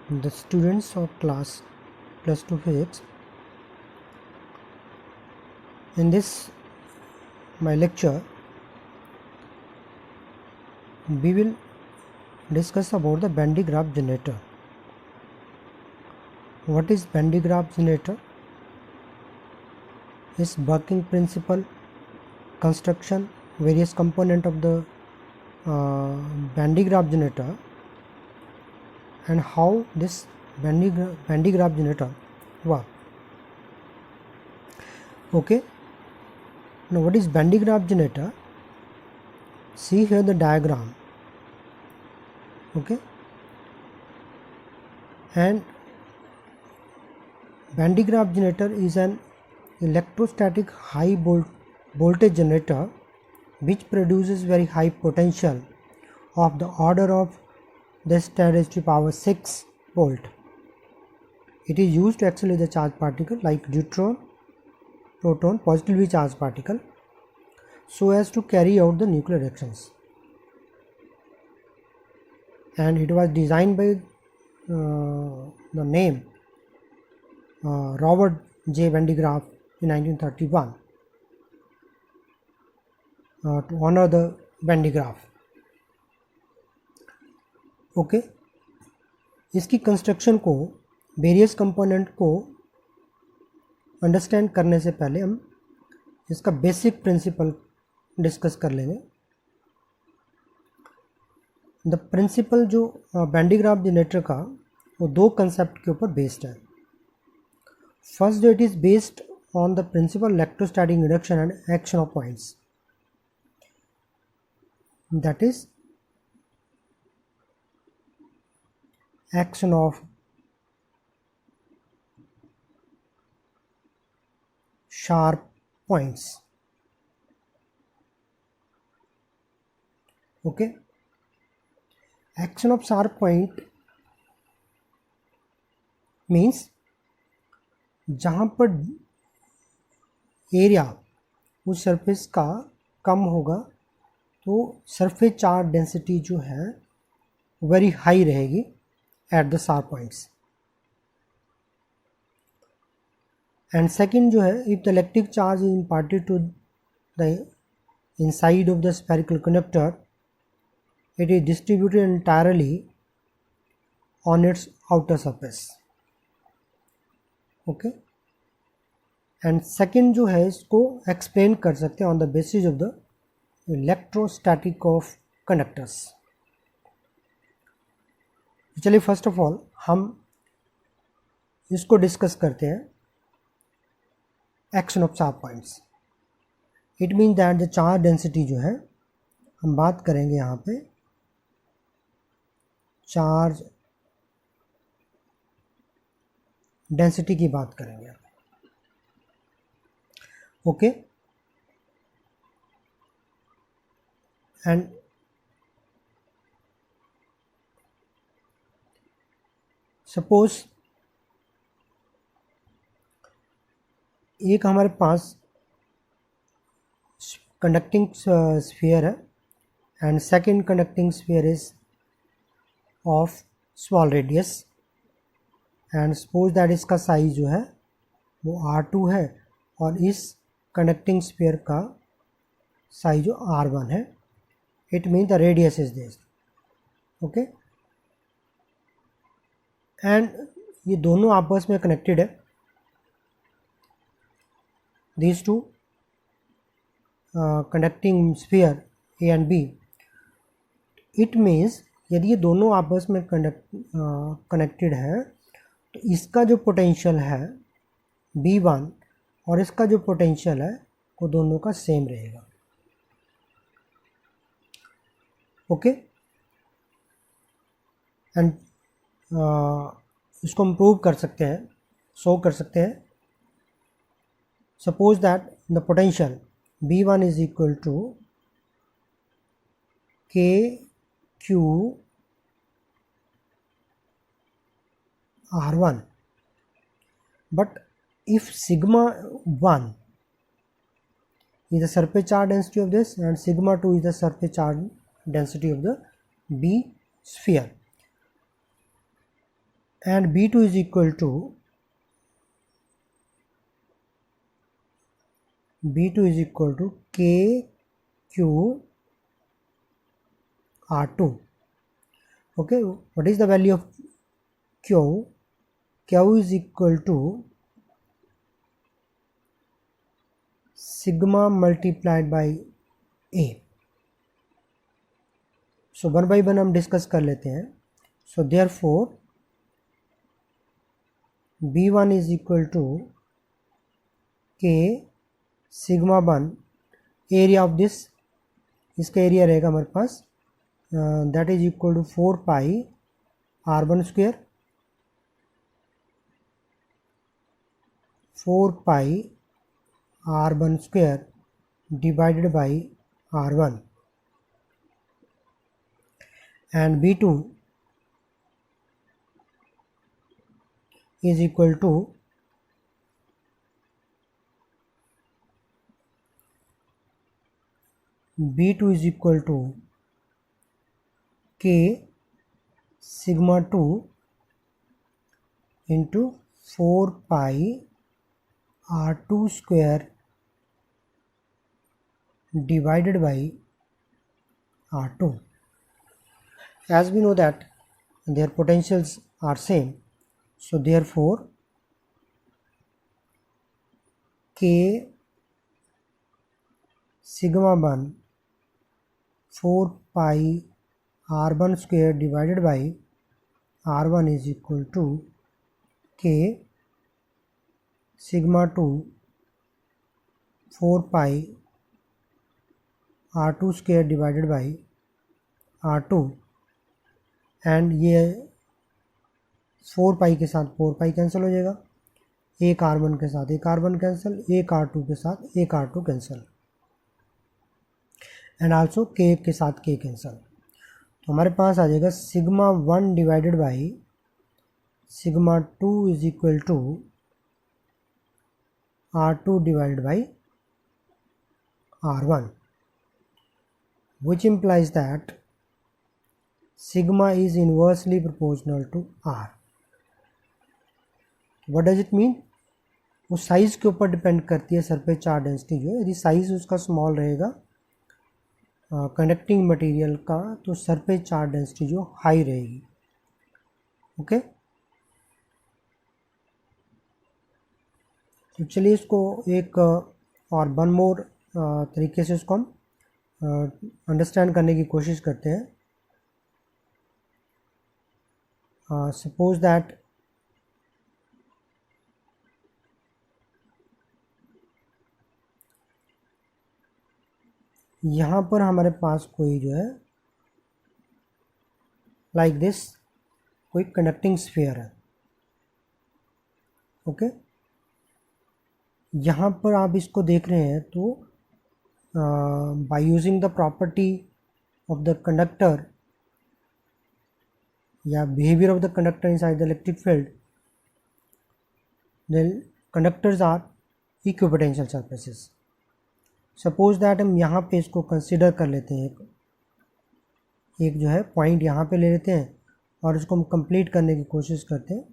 the students of class plus 2 physics. In this my lecture we will discuss about the Van de Graaff generator. What is Van de Graaff generator? Its working principle, construction, various component of the Van de Graaff generator, and how this Van de Graaff generator work. Okay, now what is Van de Graaff generator? See here the diagram. Okay, and Van de Graaff generator is an electrostatic high voltage generator which produces very high potential of the order of 10⁻⁶ volt. It is used to accelerate the charged particle like neutron, proton, positively charged particle, so as to carry out the nuclear reactions. And it was designed by the name Robert J. Van de Graaff in 1931 to honor the Van de Graaff. Okay, इसकी construction को, various component को understand करने से पहले हम इसका basic principle discuss कर लेंगे. द प्रिंसिपल जो वैन de Graaff जनरेटर का, वो दो कंसेप्ट के ऊपर बेस्ड है. फर्स्ट जो it is based on the principle electrostatic induction and action of points, that is action of sharp points. Okay, action of sharp point means जहाँ पर area उस सरफेस का कम होगा तो सरफेस चार्ज डेंसिटी जो है वेरी हाई रहेगी at the sharp points. And second जो है, if the electric charge is imparted to the inside of the spherical conductor, it is distributed entirely on its outer surface. Okay, and second जो है, इसको explain कर सकते हैं on the basis of the electrostatic of conductors. चलिए first of all हम इसको discuss करते हैं. Action of sharp points, it mean that the charge density जो है, हम बात करेंगे यहाँ पे चार्ज डेंसिटी की बात करेंगे. ओके, एंड सपोज एक हमारे पास कंडक्टिंग स्फीयर है and second conducting sphere is of small radius, and suppose that इसका साइज जो है वो R2 है और इस कंडक्टिंग स्फीयर का साइज जो R1 है. It mean the radius is this. Okay, and ये दोनों आपस में कनेक्टेड है. these two conducting sphere A and B. It means यदि ये दोनों आपस में कनेक्टेड है तो इसका जो पोटेंशियल है B1 और इसका जो पोटेंशियल है वो दोनों का सेम रहेगा. ओके, एंड इसको हम प्रूव कर सकते हैं, शो कर सकते हैं. Suppose that the potential B1 is equal to KQ R1, but if sigma 1 is the surface charge density of this and sigma 2 is the surface charge density of the B sphere, and B2 is equal to K Q R2. Okay, what is the value of Q? Q is equal to sigma multiplied by A. So 1 by 1 हम discuss कर लेते हैं. So therefore B1 is equal to K sigma 1 area of this, इसका area रहेगा हमारे पास that is equal to 4 pi r1 square, 4 pi r1 square divided by r1, and B2 is equal to K sigma 2 into 4 pi r2 square divided by r2. As we know that their potentials are same, so therefore K sigma 1 4 pi r1 square divided by r1 is equal to K sigma 2 4 pi r2 square divided by r2, and ये 4 पाई के साथ 4 pi cancel हो जाएगा, एक r1 के साथ एक r1 cancel, एक r2 के साथ एक r2 cancel, and also k के साथ k कैंसिल. तो हमारे पास आ जाएगा sigma 1 divided by sigma 2 is equal to r2 divided by r1, which implies that sigma is inversely proportional to r. What does it mean? वो size के ऊपर डिपेंड करती है सरफेस चार्ज डेंसिटी जो है. यदि साइज उसका स्मॉल रहेगा कंडक्टिंग मटेरियल का, तो सरफेस चार्ज डेंसिटी जो हाई रहेगी. ओके, तो चलिए इसको एक और वन मोर तरीके से इसको हम अंडरस्टैंड करने की कोशिश करते हैं. सपोज दैट यहाँ पर हमारे पास कोई जो है लाइक दिस कोई कंडक्टिंग स्फीयर है. ओके, यहाँ पर आप इसको देख रहे हैं तो by using the property of the conductor या behaviour of the conductor inside the electric field, the conductors are equipotential surfaces. Suppose that हम यहाँ पे इसको कंसिडर कर लेते हैं, एक जो है पॉइंट यहाँ पे ले लेते हैं और इसको हम कंप्लीट करने की कोशिश करते हैं.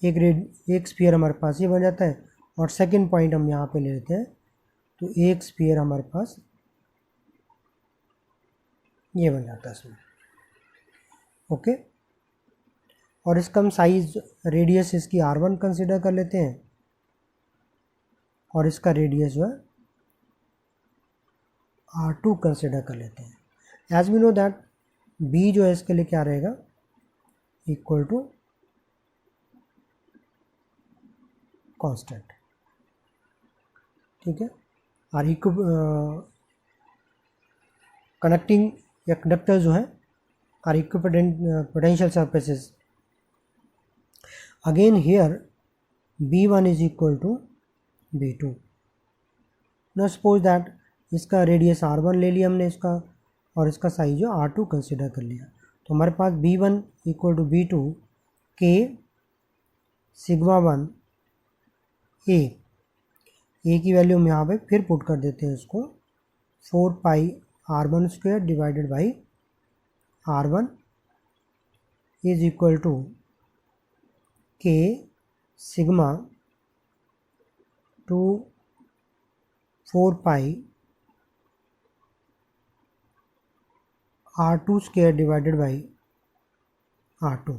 एक स्फीयर हमारे पास ये बन जाता है और सेकंड पॉइंट हम यहाँ पे ले लेते हैं, तो एक स्फीयर हमारे पास ये बन जाता है इसमें. ओके, और इसका हम साइज रेडियस इसकी r1 कंसिडर कर लेते हैं और इसका रेडियस जो है r2 कंसिडर कर लेते हैं. As we know that b जो है इसके लिए क्या रहेगा, इक्वल टू कांस्टेंट. ठीक है, और कनेक्टिंग या कंडक्टर जो है are equipotential surfaces. Again here b1 is equal to b2. Now suppose that इसका रेडियस r1 ले लिया हमने इसका और इसका साइज जो r2 कंसिडर कर लिया, तो हमारे पास b1 equal to b2 k sigma 1 a की वैल्यू हम यहाँ पे फिर पुट कर देते हैं इसको 4 pi r1 square divided by r1 is equal to K sigma to 4 pi R2 square divided by R2।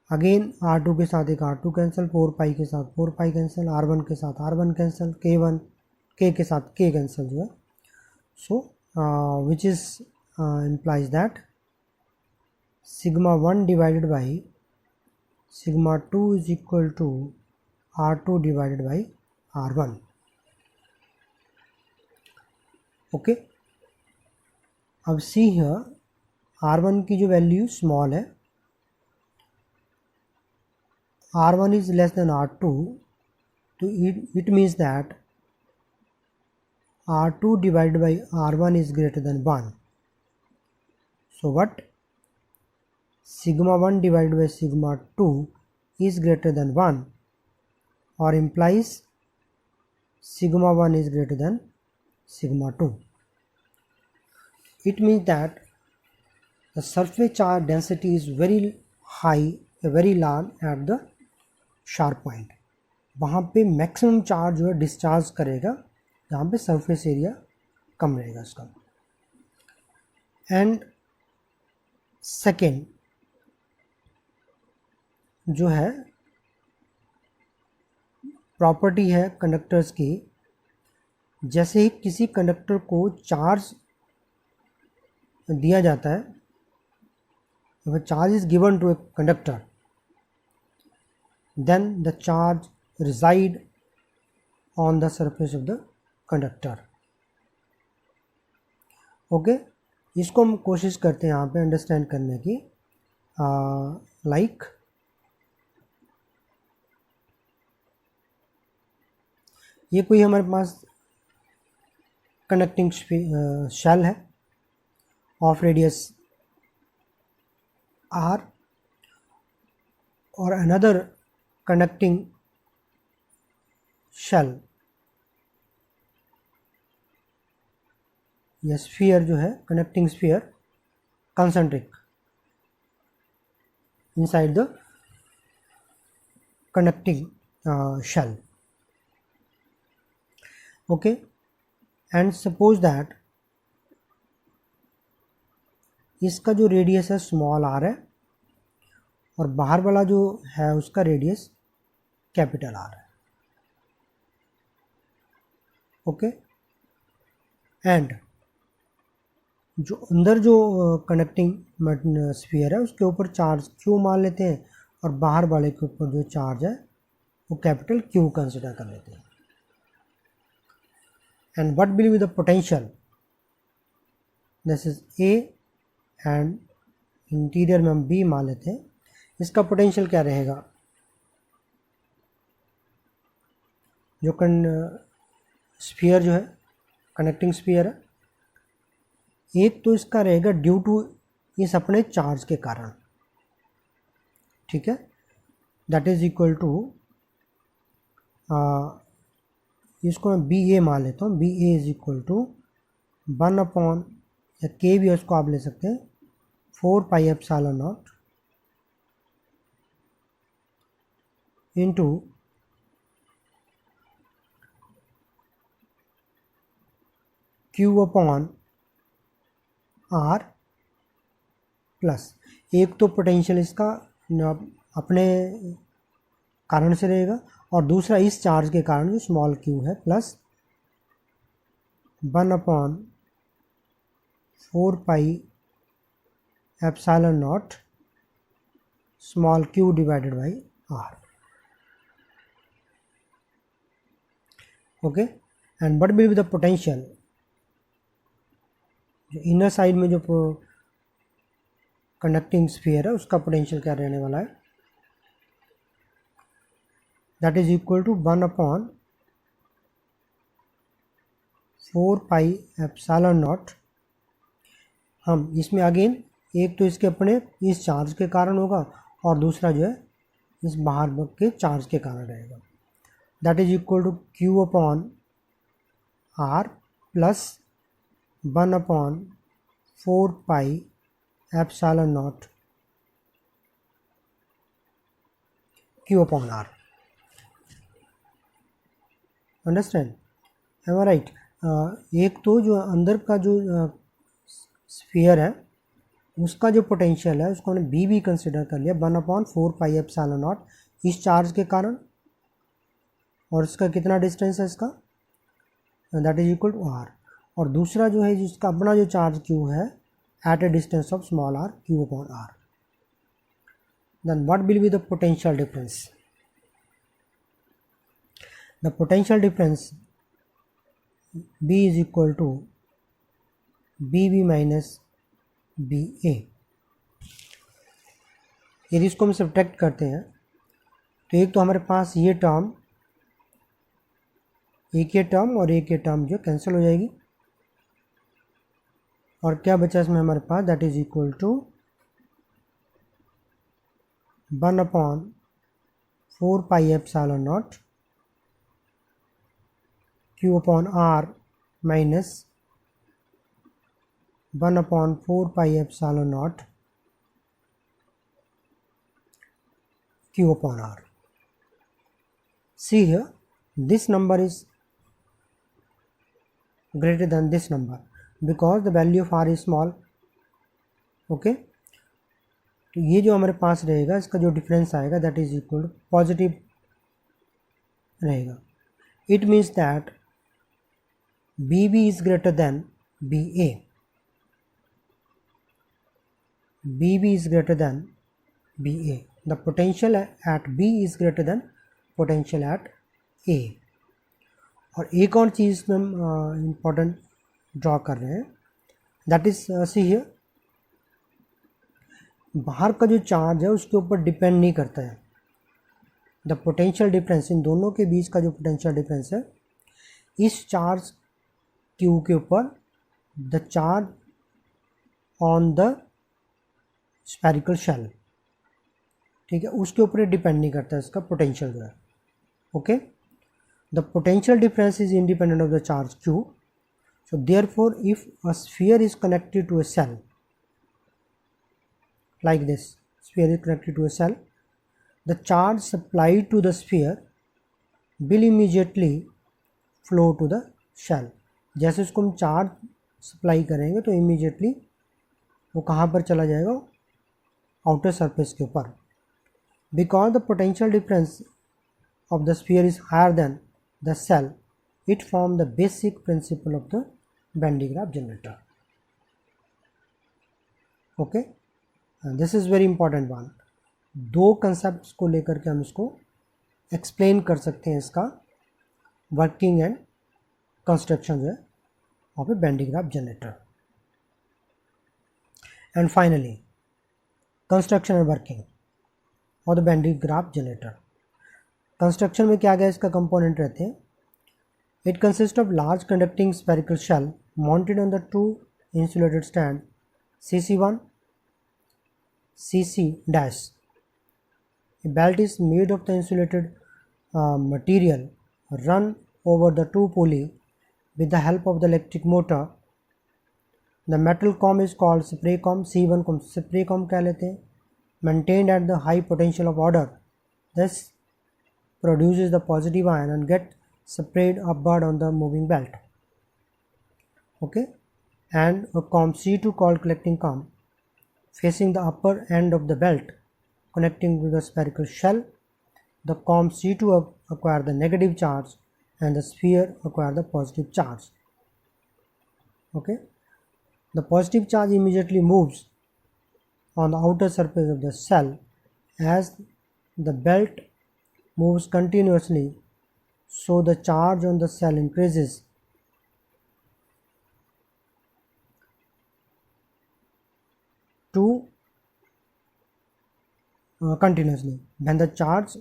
Again R2 के साथ एक R2 कैंसिल, 4 पाई के साथ 4 पाई कैंसिल, R1 के साथ R1 कैंसिल, K के साथ K कैंसिल जो है। So which is implies that sigma 1 divided by sigma 2 is equal to R2 divided by R1। Okay, अब सी हियर R1 की जो वैल्यू स्मॉल है, R1 is less than R2, तो it means that R2 divided by R1 is greater than 1. So what? Sigma 1 divided by sigma 2 is greater than 1, or implies sigma 1 is greater than sigma 2. It means that the surface charge density is very high, very large at the sharp point. वहाँ पे maximum charge जो है discharge करेगा जहाँ पे surface area कम रहेगा उसका। And second जो है प्रॉपर्टी है कंडक्टर्स की, जैसे ही किसी कंडक्टर को चार्ज दिया जाता है, if a charge is given to a conductor, then the charge reside on the surface of the conductor. Okay, इसको हम कोशिश करते हैं यहाँ पे अंडरस्टैंड करने की। लाइक ये कोई हमारे पास कनेक्टिंग शेल है ऑफ रेडियस R और अनदर कनेक्टिंग शेल या स्फीयर जो है connecting sphere concentric inside the connecting shell. Okay, and suppose that इसका जो रेडियस है स्मॉल r है और बाहर वाला जो है उसका रेडियस कैपिटल R है। ओके, एंड जो अंदर जो कनेक्टिंग स्फीयर है उसके ऊपर चार्ज Q मान लेते हैं और बाहर वाले के ऊपर जो चार्ज है वो कैपिटल Q कंसिडर कर लेते हैं। And what will be the potential? This is A and interior में हम B मान लेते हैं। इसका पोटेंशियल क्या रहेगा? जो स्फीयर जो है कनेक्टिंग स्फीयर है, एक तो इसका रहेगा ड्यू टू इस अपने चार्ज के कारण, ठीक है, दैट इज इक्वल टू इसको मैं बी ए मान लेता हूँ। B A is equal to 1 upon या के भी उसको आप ले सकते हैं 4 pi epsilon naught into Q upon R plus, एक तो पोटेंशियल इसका अपने कारण से रहेगा और दूसरा इस चार्ज के कारण जो स्मॉल क्यू है, plus 1 upon 4 pi epsilon naught small Q divided by R. Okay, and what will be the potential? जो इनर साइड में जो कंडक्टिंग स्फीयर है उसका पोटेंशियल क्या रहने वाला है? That is equal to 1 upon 4 pi epsilon naught. हम इसमें अगेन एक तो इसके अपने इस चार्ज के कारण होगा और दूसरा जो है इस बाहर के चार्ज के कारण रहेगा। That is equal to Q upon R plus 1 upon 4 pi epsilon naught Q upon R. Understand, am I right? एक तो जो अंदर का जो स्फीयर है उसका जो पोटेंशियल है उसको हमने बी भी कंसिडर कर लिया 1/4πε0 इस चार्ज के कारण, और इसका कितना डिस्टेंस है इसका, that is equal to R. और दूसरा जो है जिसका अपना जो चार्ज क्यू है at a distance of small R, Q upon R. Then what will be the potential difference? The potential difference B is equal to BB minus BA। यदि इसको हम सब्ट्रैक्ट करते हैं तो एक तो हमारे पास ये टर्म, एक ये टर्म और एक ये टर्म जो कैंसिल हो जाएगी, और क्या बचा इसमें हमारे पास, that is equal to 1/4πε0 Q upon R minus 1/4πε0 Q upon R. See here, this number is greater than this number because the value of R is small. Okay, तो ये जो हमारे पास रहेगा इसका जो डिफरेंस आएगा that is equal to positive रहेगा। It means that BB is greater than BA. BB is greater than BA. The potential at B is greater than potential at A. और एक और चीज़ में हम इम्पोर्टेंट ड्रॉ कर रहे हैं, दैट इज सी हियर, बाहर का जो चार्ज है उसके ऊपर डिपेंड नहीं करता है। द पोटेंशियल डिफरेंस, इन दोनों के बीच का जो पोटेंशियल डिफरेंस है इस चार्ज Q के ऊपर the charge on the spherical shell, ठीक है, उसके ऊपर डिपेंड नहीं करता इसका पोटेंशियल जो है। Okay, the potential difference is independent of the charge Q। So therefore if a sphere is connected to a cell like this, sphere is connected to a cell, the charge supplied to the sphere will immediately flow to the shell। जैसे उसको हम charge supply करेंगे तो immediately वो कहाँ पर चला जाएगा, आउटर सरफेस के ऊपर। Because the potential difference of the sphere is higher than the cell, it form the basic principle of the Van de Graaff generator. Okay, this is very important one. दो concept को लेकर के हम इसको explain कर सकते हैं, इसका वर्किंग एंड कंस्ट्रक्शन जो है of a Van de Graaff generator. And finally construction and working of the Van de Graaff generator. Construction में क्या गया इसका कंपोनेंट रहते हैं, it consist of large conducting spherical shell mounted on the two insulated stand CC1 CC dash। A belt is made of the insulated material run over the two pulley with the help of the electric motor। The metal comb is called spray comb, C1 को spray comb कह लेते हैं। Maintained at the high potential of order, this produces the positive ion and get sprayed upward on the moving belt। Okay, and a comb C2 called collecting comb facing the upper end of the belt connecting to the spherical shell, the comb C2 acquire the negative charge and the sphere acquire the positive charge। Okay, the positive charge immediately moves on the outer surface of the cell as the belt moves continuously, so the charge on the cell increases to continuously. When the charge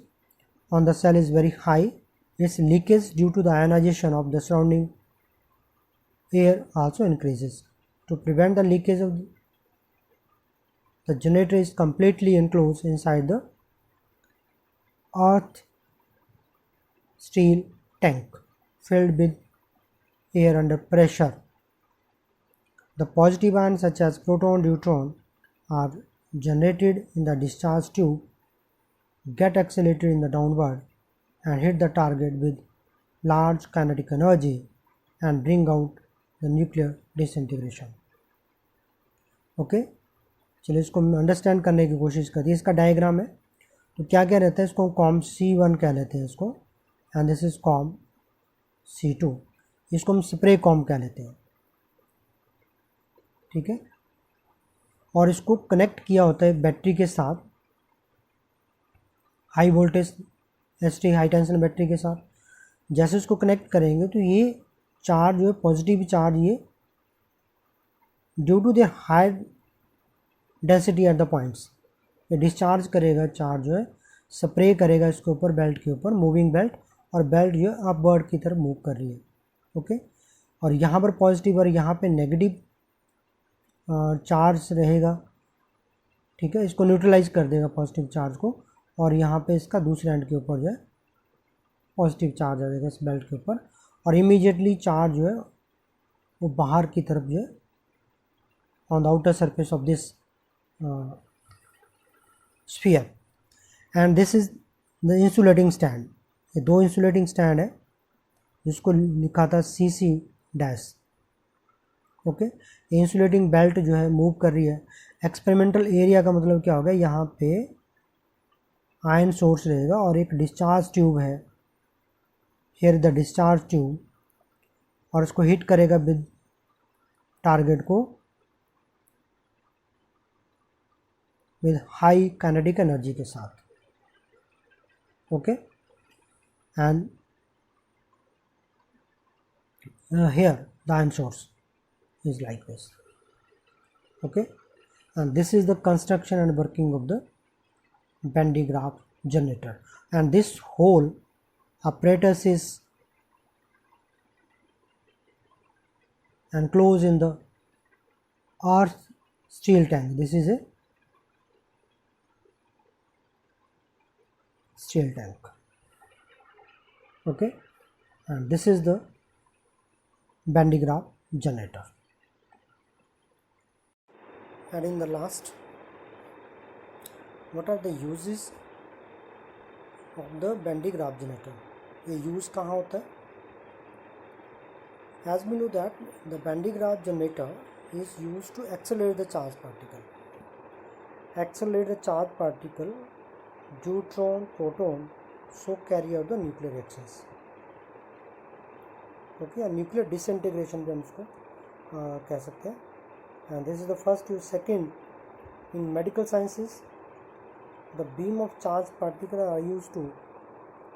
on the cell is very high, its leakage due to the ionization of the surrounding air also increases। To prevent the leakage of the generator is completely enclosed inside the earth steel tank filled with air under pressure। The positive ions such as proton, neutron are generated in the discharge tube get accelerated in the downward and hit the target with large kinetic energy and bring out the nuclear disintegration. Okay, चलिए इसको understand करने की कोशिश करिए. इसका diagram है. तो क्या क्या रहता है, इसको कॉम C1 कह लेते हैं इसको, and this is com C2. इसको हम स्प्रे कॉम कह लेते हैं. ठीक है, और इसको कनेक्ट किया होता है बैटरी के साथ, high voltage ST high tension battery के साथ. जैसे इसको कनेक्ट करेंगे तो ये चार्ज जो है, पॉजिटिव चार्ज, ये due to the high density at the points, ये डिस्चार्ज करेगा चार्ज जो है, स्प्रे करेगा इसके ऊपर, बेल्ट के ऊपर, मूविंग बेल्ट, और बेल्ट जो है अपवर्ड की तरफ मूव कर रही है. ओके, और यहाँ पर पॉजिटिव और यहाँ पे नेगेटिव चार्ज रहेगा. ठीक है, इसको न्यूट्रलाइज कर देगा पॉजिटिव चार्ज को, और यहाँ पे इसका दूसरे एंड के ऊपर जो है पॉजिटिव चार्ज आ जाएगा इस बेल्ट के ऊपर, और इमीडिएटली चार्ज जो है वो बाहर की तरफ जो है on the outer surface of this sphere. And this is the insulating stand. ये दो इंसुलेटिंग स्टैंड है जिसको लिखा था CC-. ओके, ये इंसुलेटिंग बेल्ट जो है मूव कर रही है. एक्सपेरिमेंटल एरिया का मतलब क्या होगा, यहाँ पे आयन सोर्स रहेगा और एक डिस्चार्ज ट्यूब है, हियर द डिस्चार्ज ट्यूब, और इसको हिट करेगा विद टारगेट को विद हाई काइनेटिक एनर्जी के साथ. Okay, and here the ion source is like this. Okay, and this is the construction and working of the Van de Graaff generator, and this whole apparatus is enclosed in the earth steel tank. This is a steel tank. Okay, and this is the Van de Graaff generator. And in the last, what are the uses of the Van de Graaff generator? ये use कहाँ होता है? As we know that the Van de Graaff generator is used to accelerate the charged particle. Accelerate the charged particle, neutron, proton, so carry out the nuclear reactions. Okay, nuclear disintegration भी हम इसको कह सकते हैं. And this is the first use. Second, in medical sciences the beam of charge particle are use to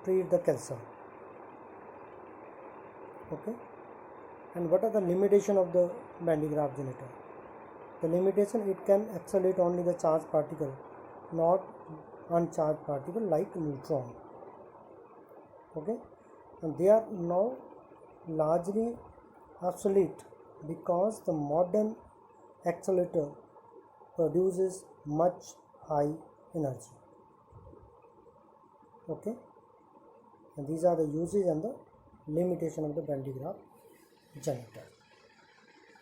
treat the cancer. Okay, and what are the limitation of the Van de Graaff generator? The limitation, it can accelerate only the charge particle, not uncharge particle like neutron. Okay, and they are now largely obsolete because the modern accelerator produces much high energy. Okay, and these are the uses and the limitation of the Van de Graaff generator.